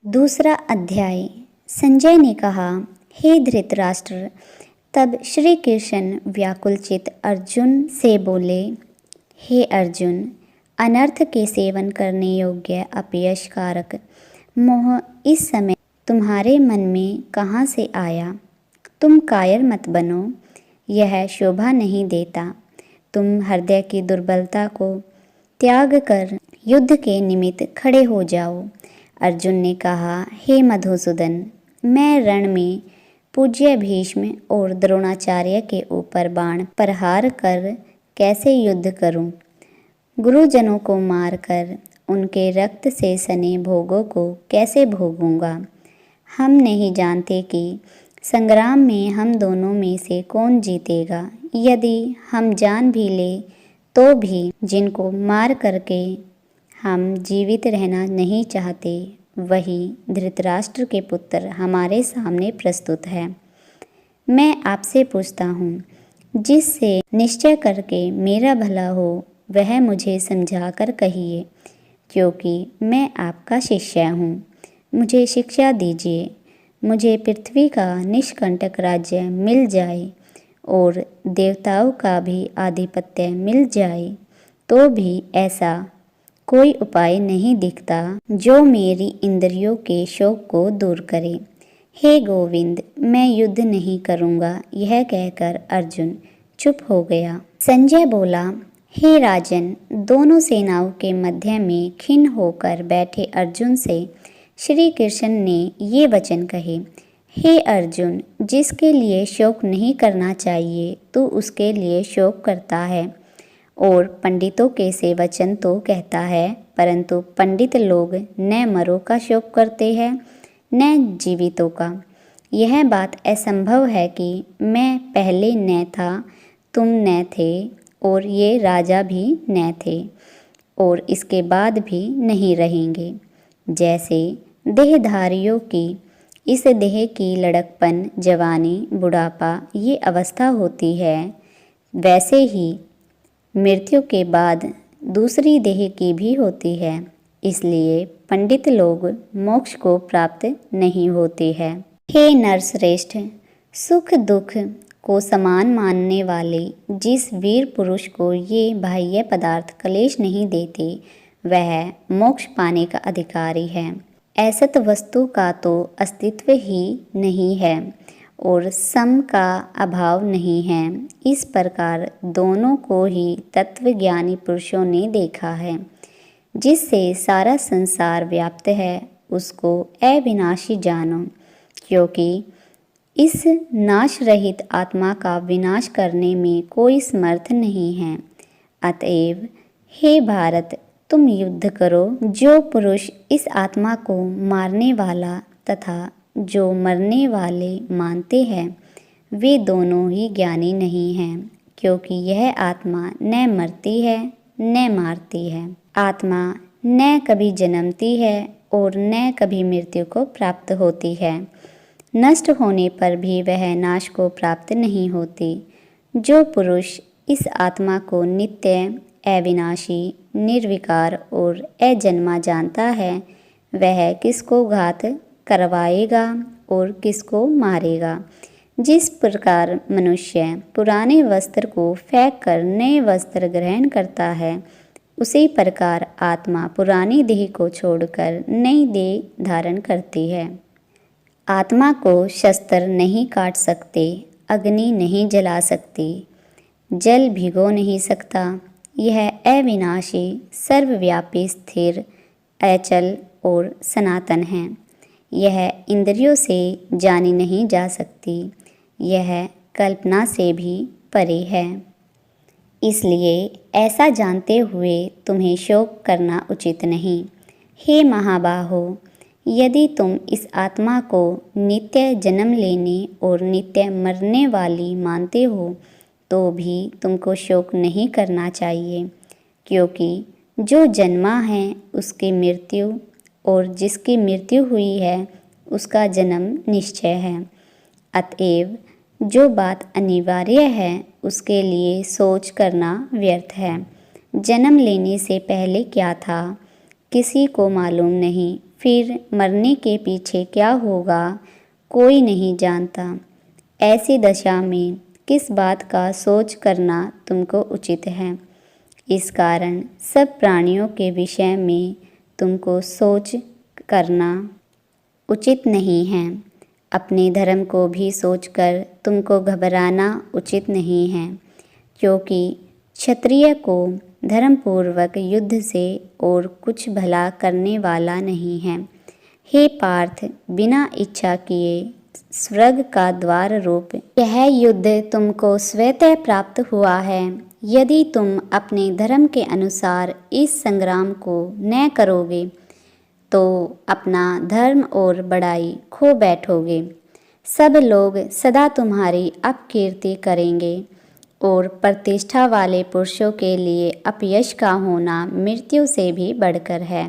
दूसरा अध्याय। संजय ने कहा, हे धृतराष्ट्र। तब श्री कृष्ण व्याकुलचित अर्जुन से बोले, हे अर्जुन, अनर्थ के सेवन करने योग्य अपयश कारक मोह इस समय तुम्हारे मन में कहाँ से आया? तुम कायर मत बनो, यह शोभा नहीं देता। तुम हृदय की दुर्बलता को त्याग कर युद्ध के निमित्त खड़े हो जाओ। अर्जुन ने कहा, हे मधुसूदन, मैं रण में पूज्य भीष्म और द्रोणाचार्य के ऊपर बाण प्रहार कर कैसे युद्ध करूं? गुरुजनों को मारकर उनके रक्त से सने भोगों को कैसे भोगूंगा? हम नहीं जानते कि संग्राम में हम दोनों में से कौन जीतेगा। यदि हम जान भी ले तो भी जिनको मार करके हम जीवित रहना नहीं चाहते, वही धृतराष्ट्र के पुत्र हमारे सामने प्रस्तुत है। मैं आपसे पूछता हूँ, जिससे निश्चय करके मेरा भला हो वह मुझे समझाकर कहिए, क्योंकि मैं आपका शिष्य हूँ। मुझे शिक्षा दीजिए। मुझे पृथ्वी का निष्कंटक राज्य मिल जाए और देवताओं का भी आधिपत्य मिल जाए तो भी ऐसा कोई उपाय नहीं दिखता जो मेरी इंद्रियों के शोक को दूर करे। हे गोविंद, मैं युद्ध नहीं करूँगा। यह कहकर अर्जुन चुप हो गया। संजय बोला, हे राजन, दोनों सेनाओं के मध्य में खिन्न होकर बैठे अर्जुन से श्री कृष्ण ने ये वचन कहे, हे अर्जुन, जिसके लिए शोक नहीं करना चाहिए तू उसके लिए शोक करता है। और पंडितों के से वचन तो कहता है, परंतु पंडित लोग न मरो का शोक करते हैं न जीवितों का। यह बात असंभव है कि मैं पहले न था, तुम न थे और ये राजा भी न थे और इसके बाद भी नहीं रहेंगे। जैसे देहधारियों की इस देह की लड़कपन, जवानी, बुढ़ापा ये अवस्था होती है, वैसे ही मृत्यु के बाद दूसरी देह की भी होती है। इसलिए पंडित लोग मोक्ष को प्राप्त नहीं होते हैं। हे नरश्रेष्ठ, सुख दुख को समान मानने वाले जिस वीर पुरुष को ये बाह्य पदार्थ क्लेश नहीं देते, वह मोक्ष पाने का अधिकारी है। असत वस्तु का तो अस्तित्व ही नहीं है और सम का अभाव नहीं है। इस प्रकार दोनों को ही तत्वज्ञानी पुरुषों ने देखा है। जिससे सारा संसार व्याप्त है उसको अविनाशी जानो, क्योंकि इस नाश रहित आत्मा का विनाश करने में कोई समर्थ नहीं है। अतएव हे भारत, तुम युद्ध करो। जो पुरुष इस आत्मा को मारने वाला तथा जो मरने वाले मानते हैं, वे दोनों ही ज्ञानी नहीं हैं, क्योंकि यह आत्मा न मरती है न मारती है। आत्मा न कभी जन्मती है और न कभी मृत्यु को प्राप्त होती है। नष्ट होने पर भी वह नाश को प्राप्त नहीं होती। जो पुरुष इस आत्मा को नित्य, अविनाशी, निर्विकार और अजन्मा जानता है, वह किसको घात करवाएगा और किसको मारेगा। जिस प्रकार मनुष्य पुराने वस्त्र को फेंक कर नए वस्त्र ग्रहण करता है, उसी प्रकार आत्मा पुरानी देह को छोड़कर नई देह धारण करती है। आत्मा को शस्त्र नहीं काट सकते, अग्नि नहीं जला सकती, जल भिगो नहीं सकता। यह अविनाशी, सर्वव्यापी, स्थिर, अचल और सनातन है। यह इंद्रियों से जानी नहीं जा सकती। यह कल्पना से भी परे है। इसलिए ऐसा जानते हुए तुम्हें शोक करना उचित नहीं। हे महाबाहो, यदि तुम इस आत्मा को नित्य जन्म लेने और नित्य मरने वाली मानते हो, तो भी तुमको शोक नहीं करना चाहिए, क्योंकि जो जन्मा है उसकी मृत्यु और जिसकी मृत्यु हुई है उसका जन्म निश्चय है। अतएव जो बात अनिवार्य है उसके लिए सोच करना व्यर्थ है। जन्म लेने से पहले क्या था किसी को मालूम नहीं, फिर मरने के पीछे क्या होगा कोई नहीं जानता। ऐसी दशा में किस बात का सोच करना तुमको उचित है। इस कारण सब प्राणियों के विषय में तुमको सोच करना उचित नहीं है। अपने धर्म को भी सोचकर तुमको घबराना उचित नहीं है, क्योंकि क्षत्रिय को धर्मपूर्वक युद्ध से और कुछ भला करने वाला नहीं है। हे पार्थ, बिना इच्छा किए स्वर्ग का द्वार रूप यह युद्ध तुमको स्वतः प्राप्त हुआ है। यदि तुम अपने धर्म के अनुसार इस संग्राम को न करोगे तो अपना धर्म और बड़ाई खो बैठोगे। सब लोग सदा तुम्हारी अपकीर्ति करेंगे और प्रतिष्ठा वाले पुरुषों के लिए अपयश का होना मृत्यु से भी बढ़कर है।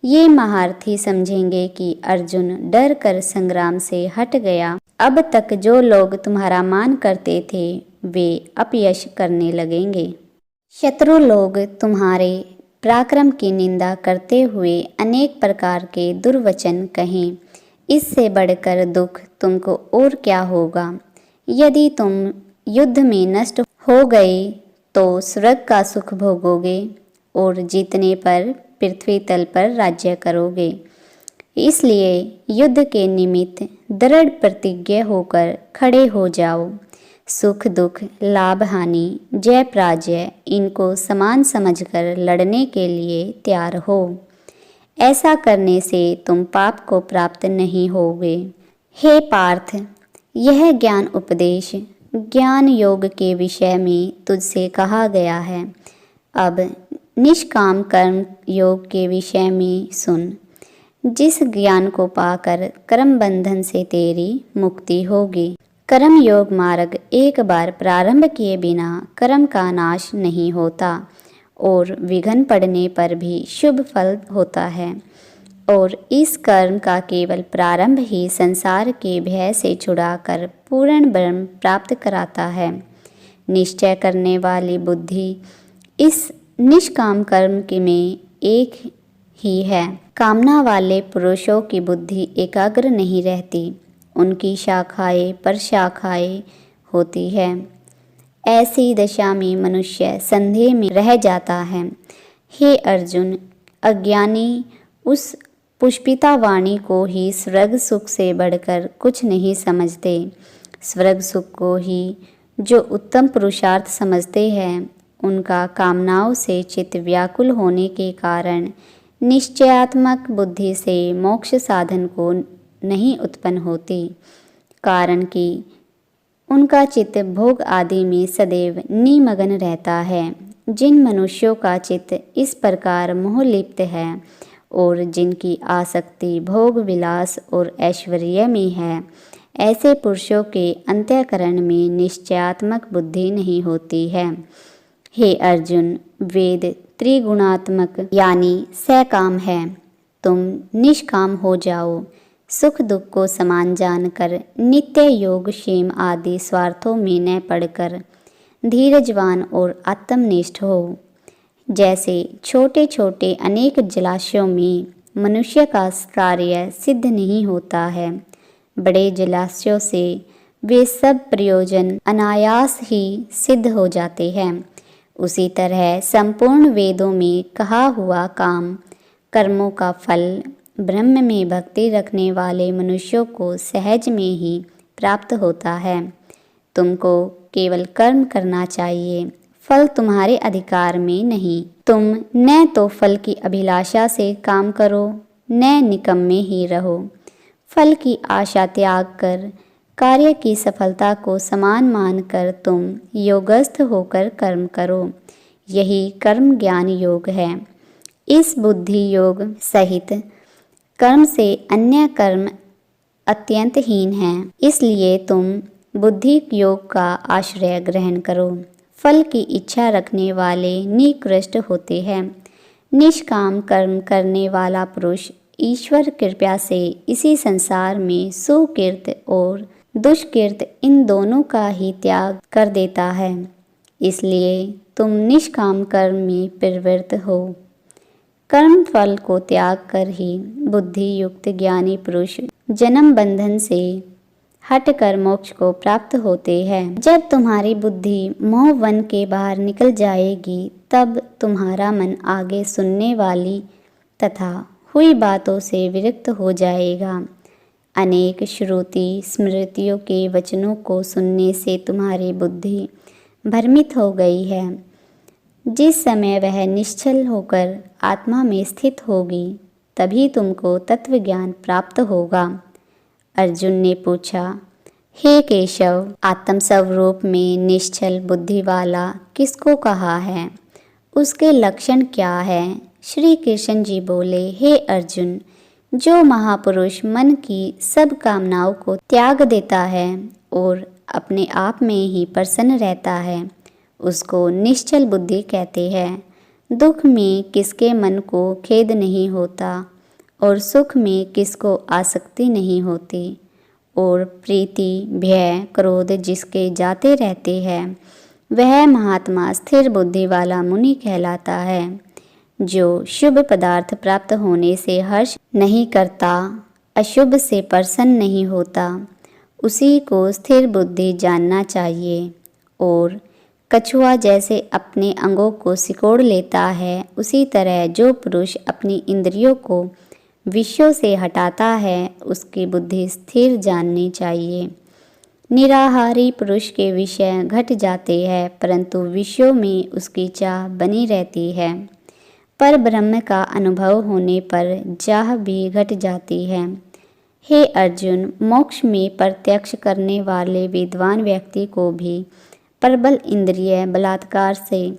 ये महारथी समझेंगे कि अर्जुन डर कर संग्राम से हट गया। अब तक जो लोग तुम्हारा मान करते थे वे अपयश करने लगेंगे। शत्रु लोग तुम्हारे पराक्रम की निंदा करते हुए अनेक प्रकार के दुर्वचन कहें। इससे बढ़कर दुख तुमको और क्या होगा। यदि तुम युद्ध में नष्ट हो गए तो स्वर्ग का सुख भोगोगे और जीतने पर पृथ्वी तल पर राज्य करोगे। इसलिए युद्ध के निमित्त दृढ़ प्रतिज्ञ होकर खड़े हो जाओ। सुख दुख, लाभ हानि, जय पराजय इनको समान समझकर लड़ने के लिए तैयार हो। ऐसा करने से तुम पाप को प्राप्त नहीं होगे। हे पार्थ, यह ज्ञान उपदेश ज्ञान योग के विषय में तुझसे कहा गया है। अब निष्काम कर्म योग के विषय में सुन। जिस ज्ञान को पाकर कर्म बंधन से तेरी मुक्ति होगी। कर्म योग मार्ग एक बार प्रारंभ किए बिना कर्म का नाश नहीं होता और विघ्न पड़ने पर भी शुभ फल होता है। और इस कर्म का केवल प्रारंभ ही संसार के भय से छुड़ाकर पूर्ण ब्रह्म प्राप्त कराता है। निश्चय करने वाली बुद्धि इस निष्काम कर्म के में एक ही है। कामना वाले पुरुषों की बुद्धि एकाग्र नहीं रहती, उनकी शाखाएं पर शाखाएं होती है। ऐसी दशा में मनुष्य संदेह में रह जाता है। हे अर्जुन, अज्ञानी उस पुष्पिता वाणी को ही स्वर्ग सुख से बढ़कर कुछ नहीं समझते। स्वर्ग सुख को ही जो उत्तम पुरुषार्थ समझते हैं, उनका कामनाओं से चित्त व्याकुल होने के कारण निश्चयात्मक बुद्धि से मोक्ष साधन को नहीं उत्पन्न होती, कारण कि उनका चित्त भोग आदि में सदैव निमग्न रहता है। जिन मनुष्यों का चित्त इस प्रकार मोहलिप्त है और जिनकी आसक्ति भोग विलास और ऐश्वर्य में है, ऐसे पुरुषों के अंतःकरण में निश्चयात्मक बुद्धि नहीं होती है। हे अर्जुन, वेद त्रिगुणात्मक यानी सकाम है। तुम निष्काम हो जाओ। सुख दुख को समान जानकर नित्य योग क्षेम आदि स्वार्थों में न पड़कर धीरजवान और आत्मनिष्ठ हो। जैसे छोटे छोटे अनेक जलाशयों में मनुष्य का कार्य सिद्ध नहीं होता है, बड़े जलाशयों से वे सब प्रयोजन अनायास ही सिद्ध हो जाते हैं। उसी तरह संपूर्ण वेदों में कहा हुआ काम कर्मों का फल ब्रह्म में भक्ति रखने वाले मनुष्यों को सहज में ही प्राप्त होता है। तुमको केवल कर्म करना चाहिए, फल तुम्हारे अधिकार में नहीं। तुम न तो फल की अभिलाषा से काम करो, न निकम्मे ही रहो। फल की आशा त्याग कर कार्य की सफलता को समान मानकर तुम योगस्थ होकर कर्म करो। यही कर्म ज्ञान योग है। इस बुद्धि योग सहित कर्म से अन्य कर्म अत्यंत हीन है। इसलिए तुम बुद्धि योग का आश्रय ग्रहण करो। फल की इच्छा रखने वाले निकृष्ट होते हैं। निष्काम कर्म करने वाला पुरुष ईश्वर कृपा से इसी संसार में सुकृत और दुष्कृत इन दोनों का ही त्याग कर देता है। इसलिए तुम निष्काम कर्म में प्रवृत्त हो। कर्म फल को त्याग कर ही बुद्धि युक्त ज्ञानी पुरुष जन्म बंधन से हटकर मोक्ष को प्राप्त होते हैं। जब तुम्हारी बुद्धि मोह वन के बाहर निकल जाएगी तब तुम्हारा मन आगे सुनने वाली तथा हुई बातों से विरक्त हो जाएगा। अनेक श्रुति स्मृतियों के वचनों को सुनने से तुम्हारी बुद्धि भ्रमित हो गई है। जिस समय वह निश्चल होकर आत्मा में स्थित होगी तभी तुमको तत्व ज्ञान प्राप्त होगा। अर्जुन ने पूछा, हे केशव, आत्म स्वरूप में निश्चल बुद्धि वाला किसको कहा है? उसके लक्षण क्या है? श्री कृष्ण जी बोले, हे अर्जुन, जो महापुरुष मन की सब कामनाओं को त्याग देता है और अपने आप में ही प्रसन्न रहता है, उसको निश्चल बुद्धि कहते हैं। दुख में किसके मन को खेद नहीं होता और सुख में किसको आसक्ति नहीं होती, और प्रीति भय क्रोध जिसके जाते रहते हैं, वह महात्मा स्थिर बुद्धि वाला मुनि कहलाता है। जो शुभ पदार्थ प्राप्त होने से हर्ष नहीं करता, अशुभ से प्रसन्न नहीं होता, उसी को स्थिर बुद्धि जानना चाहिए। और कछुआ जैसे अपने अंगों को सिकोड़ लेता है, उसी तरह जो पुरुष अपनी इंद्रियों को विषयों से हटाता है, उसकी बुद्धि स्थिर जाननी चाहिए। निराहारी पुरुष के विषय घट जाते हैं, परंतु विषयों में उसकी चाह बनी रहती है। पर ब्रह्म का अनुभव होने पर चाह भी घट जाती है। हे अर्जुन, मोक्ष में प्रत्यक्ष करने वाले विद्वान व्यक्ति को भी प्रबल इंद्रिय बलात्कार से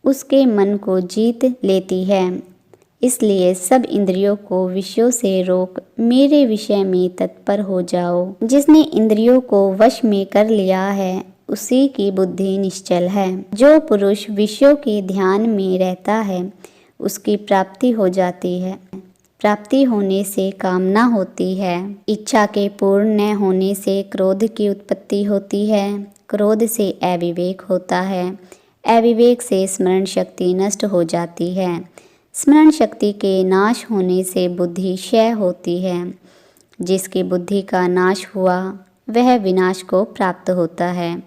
उसके मन को जीत लेती है। इसलिए सब इंद्रियों को विषयों से रोक मेरे विषय में तत्पर हो जाओ। जिसने इंद्रियों को वश में कर लिया है, उसी की बुद्धि निश्चल है। जो पुरुष विषयों के ध्यान में रहता है, उसकी प्राप्ति हो जाती है। प्राप्ति होने से कामना होती है। इच्छा के पूर्ण न होने से क्रोध की उत्पत्ति होती है। क्रोध से अविवेक होता है। अविवेक से स्मरण शक्ति नष्ट हो जाती है। स्मरण शक्ति के नाश होने से बुद्धि क्षय होती है। जिसकी बुद्धि का नाश हुआ वह विनाश को प्राप्त होता है।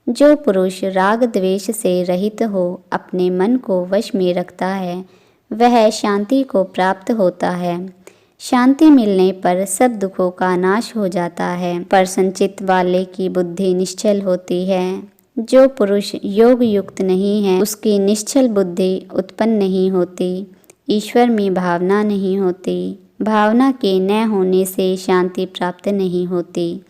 जो पुरुष राग द्वेष से रहित हो अपने मन को वश में रखता है, वह शांति को प्राप्त होता है। शांति मिलने पर सब दुखों का नाश हो जाता है। प्रसन्नचित्त वाले की बुद्धि निश्चल होती है। जो पुरुष योग युक्त नहीं है, उसकी निश्चल बुद्धि उत्पन्न नहीं होती। ईश्वर में भावना नहीं होती। भावना के न होने से शांति प्राप्त नहीं होती।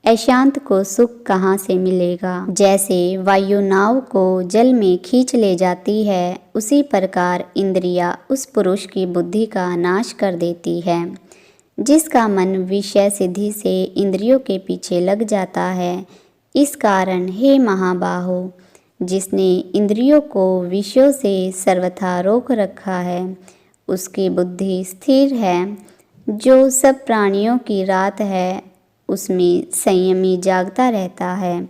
अशांत को सुख कहाँ से मिलेगा? जैसे वायु नाव को जल में खींच ले जाती है, उसी प्रकार इंद्रियां उस पुरुष की बुद्धि का नाश कर देती है। जिसका मन विषय सिद्धि से इंद्रियों के पीछे लग जाता है। इस कारण हे महाबाहो, जिसने इंद्रियों को विषयों से सर्वथा रोक रखा है, उसकी बुद्धि स्थिर है। जो सब प्राणियों की रात है, उसमें संयमी जागता रहता है,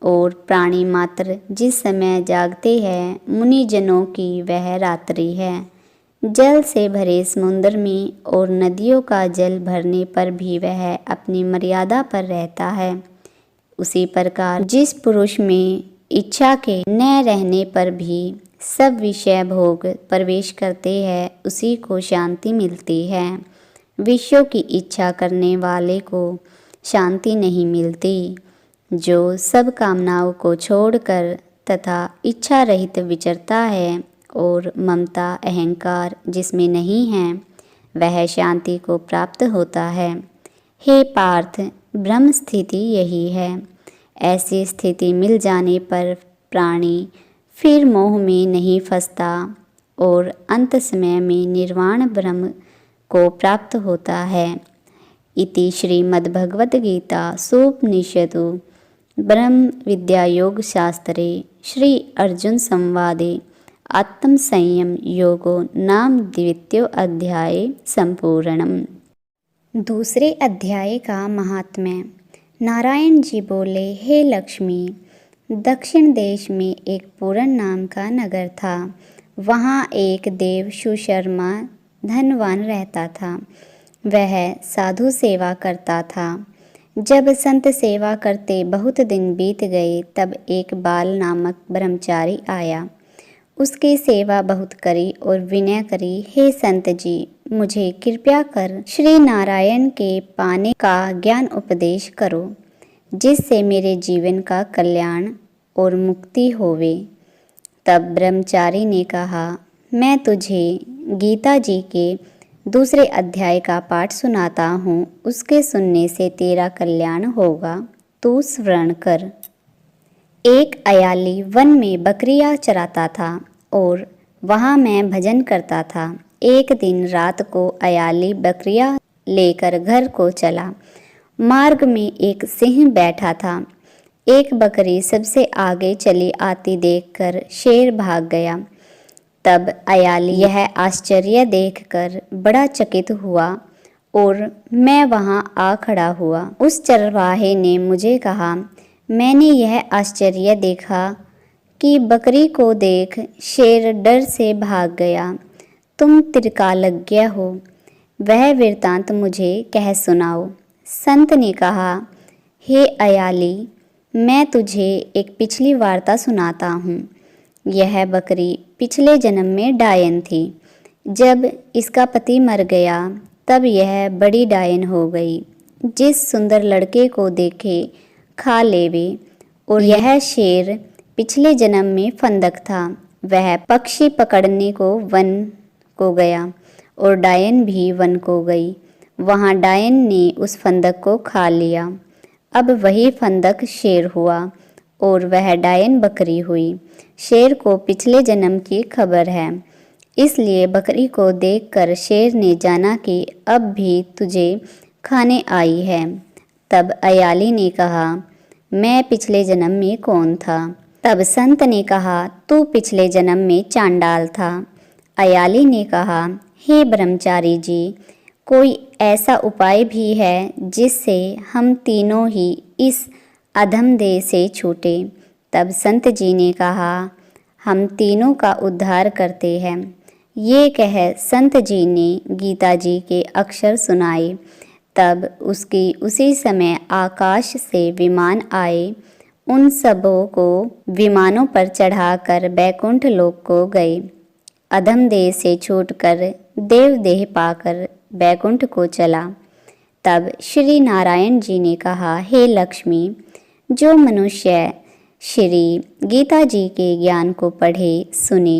और प्राणी मात्र जिस समय जागते हैं, मुनिजनों की वह रात्रि है। जल से भरे समुद्र में और नदियों का जल भरने पर भी वह अपनी मर्यादा पर रहता है। उसी प्रकार जिस पुरुष में इच्छा के न रहने पर भी सब विषय भोग प्रवेश करते हैं, उसी को शांति मिलती है। विषयों की इच्छा करने वाले को शांति नहीं मिलती। जो सब कामनाओं को छोड़कर तथा इच्छा रहित विचरता है और ममता अहंकार जिसमें नहीं है, वह शांति को प्राप्त होता है। हे पार्थ, ब्रह्म स्थिति यही है। ऐसी स्थिति मिल जाने पर प्राणी फिर मोह में नहीं फंसता और अंत समय में निर्वाण ब्रह्म को प्राप्त होता है। इति श्रीमद्भगवद्गीता सोपनिषदु ब्रह्म विद्यायोग शास्त्रे श्री अर्जुन संवादे आत्मसंयम योगो नाम द्वितीयो अध्याय संपूर्णम। दूसरे अध्याय का महात्म्य। नारायण जी बोले, हे लक्ष्मी, दक्षिण देश में एक पूरन नाम का नगर था। वहाँ एक देव सुशर्मा धनवान रहता था। वह साधु सेवा करता था। जब संत सेवा करते बहुत दिन बीत गए, तब एक बाल नामक ब्रह्मचारी आया। उसकी सेवा बहुत करी और विनय करी, हे संत जी, मुझे कृपया कर श्री नारायण के पाने का ज्ञान उपदेश करो, जिससे मेरे जीवन का कल्याण और मुक्ति होवे। तब ब्रह्मचारी ने कहा, मैं तुझे गीता जी के दूसरे अध्याय का पाठ सुनाता हूँ, उसके सुनने से तेरा कल्याण होगा, तू स्मरण कर। एक अयाली वन में बकरियां चराता था और वहाँ मैं भजन करता था। एक दिन रात को अयाली बकरियां लेकर घर को चला। मार्ग में एक सिंह बैठा था। एक बकरी सबसे आगे चली आती देखकर शेर भाग गया। तब अयाली यह आश्चर्य देखकर बड़ा चकित हुआ और मैं वहाँ आ खड़ा हुआ। उस चरवाहे ने मुझे कहा, मैंने यह आश्चर्य देखा कि बकरी को देख शेर डर से भाग गया। तुम त्रिकालज्ञ हो, वह वृत्तांत मुझे कह सुनाओ। संत ने कहा, हे अयाली, मैं तुझे एक पिछली वार्ता सुनाता हूँ। यह बकरी पिछले जन्म में डायन थी। जब इसका पति मर गया, तब यह बड़ी डायन हो गई। जिस सुंदर लड़के को देखे खा लेवे। और यह शेर पिछले जन्म में फंदक था। वह पक्षी पकड़ने को वन को गया और डायन भी वन को गई। वहाँ डायन ने उस फंदक को खा लिया। अब वही फंदक शेर हुआ और वह डायन बकरी हुई। शेर को पिछले जन्म की खबर है, इसलिए बकरी को देखकर शेर ने जाना कि अब भी तुझे खाने आई है। तब अयाली ने कहा, मैं पिछले जन्म में कौन था? तब संत ने कहा, तू पिछले जन्म में चांडाल था। अयाली ने कहा, हे ब्रह्मचारी जी, कोई ऐसा उपाय भी है जिससे हम तीनों ही इस अधम देह से छूटे? तब संत जी ने कहा, हम तीनों का उद्धार करते हैं। ये कह संत जी ने गीता जी के अक्षर सुनाए। तब उसी समय आकाश से विमान आए। उन सबों को विमानों पर चढ़ाकर बैकुंठ लोक को गए। अधम देह से छूटकर देव देह पाकर बैकुंठ को चला। तब श्री नारायण जी ने कहा, हे लक्ष्मी, जो मनुष्य श्री गीता जी के ज्ञान को पढ़े सुने,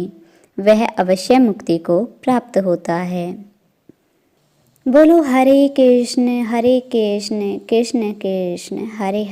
वह अवश्य मुक्ति को प्राप्त होता है। बोलो हरे कृष्ण कृष्ण कृष्ण हरे।